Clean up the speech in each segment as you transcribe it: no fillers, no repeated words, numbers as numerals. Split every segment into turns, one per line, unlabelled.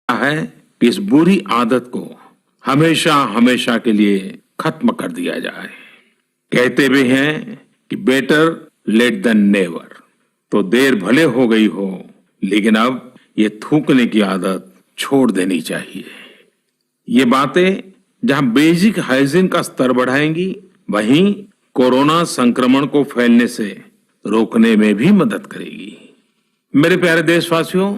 है कि इस बुरी आदत को हमेशा हमेशा के लिए खत्म कर दिया जाए। कहते भी हैं कि बेटर लेट देन नेवर। तो देर भले हो गई हो, लेकिन अब ये थूकने की आदत छोड़ देनी चाहिए। ये बातें जहां बेसिक हाइजीन का स्तर बढ़ाएंगी, वहीं कोरोना संक्रमण को फैलने से रोकने में भी मदद करेगी। मेरे प्यारे देशवासियों,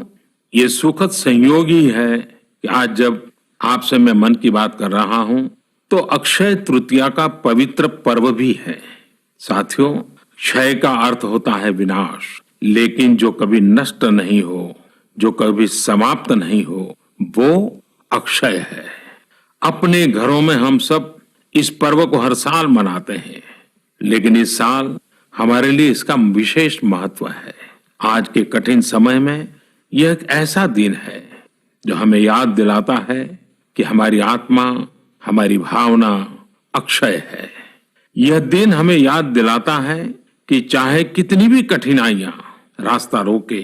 ये सुखद संयोग ही है कि आज जब आपसे मैं मन की बात कर रहा हूं, तो अक्षय तृतीया का पवित्र पर्व भी है। साथियों, क्षय का अर्थ होता है विनाश, लेकिन जो कभी नष्ट नहीं हो, जो कभी समाप्त नहीं हो, वो अक्षय है। अपने घरों में हम सब इस पर्व को हर साल मनाते हैं, लेकिन इस साल हमारे लिए इसका विशेष महत्व है। आज के कठिन समय में यह एक ऐसा दिन है जो हमें याद दिलाता है कि हमारी आत्मा, हमारी भावना अक्षय है। यह दिन हमें याद दिलाता है कि चाहे कितनी भी कठिनाइयां रास्ता रोके,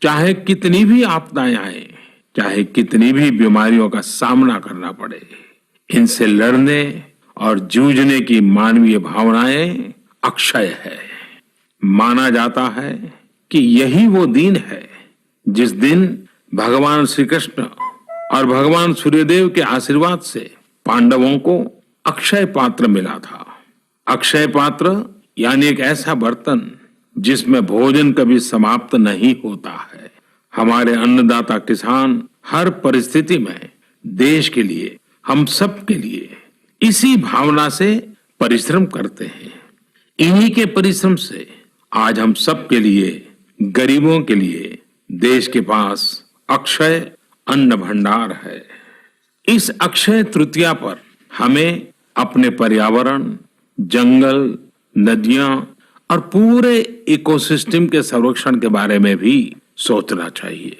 चाहे कितनी भी आपदाएं आए, चाहे कितनी भी बीमारियों का सामना करना पड़े, इनसे लड़ने और जूझने की मानवीय भावनाएं अक्षय है। माना जाता है कि यही वो दिन है जिस दिन भगवान श्री कृष्ण और भगवान सूर्यदेव के आशीर्वाद से पांडवों को अक्षय पात्र मिला था। अक्षय पात्र यानी एक ऐसा बर्तन जिसमें भोजन कभी समाप्त नहीं होता है। हमारे अन्नदाता किसान हर परिस्थिति में देश के लिए, हम सब के लिए इसी भावना से परिश्रम करते हैं। इन्हीं के परिश्रम से आज हम सब के लिए, गरीबों के लिए देश के पास अक्षय अन्न भंडार है। इस अक्षय तृतीया पर हमें अपने पर्यावरण, जंगल, नदियां और पूरे इकोसिस्टम के संरक्षण के बारे में भी सोचना चाहिए,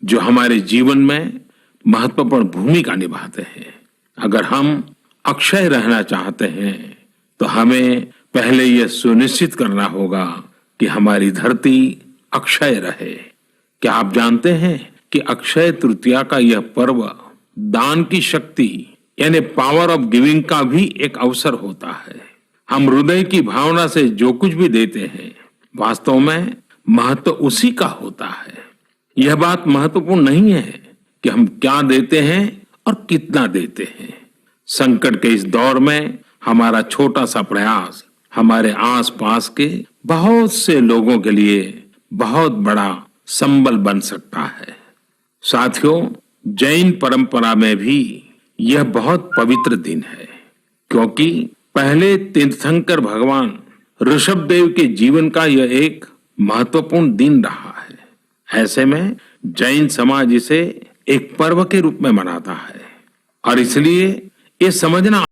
जो हमारे जीवन में महत्वपूर्ण भूमिका निभाते हैं। अगर हम अक्षय रहना चाहते हैं, तो हमें पहले यह सुनिश्चित करना होगा कि हमारी धरती अक्षय रहे। क्या आप जानते हैं कि अक्षय तृतीया का यह पर्व दान की शक्ति यानी पावर ऑफ गिविंग का भी एक अवसर होता है। हम हृदय की भावना से जो कुछ भी देते हैं, वास्तव में महत्व उसी का होता है। यह बात महत्वपूर्ण नहीं है कि हम क्या देते हैं और कितना देते हैं। संकट के इस दौर में हमारा छोटा सा प्रयास हमारे आसपास के बहुत से लोगों के लिए बहुत बड़ा संबल बन सकता है। साथियों, जैन परंपरा में भी यह बहुत पवित्र दिन है, क्योंकि पहले तीर्थंकर भगवान ऋषभ देव के जीवन का यह एक महत्वपूर्ण दिन रहा है। ऐसे में जैन समाज इसे एक पर्व के रूप में मनाता है और इसलिए ये समझना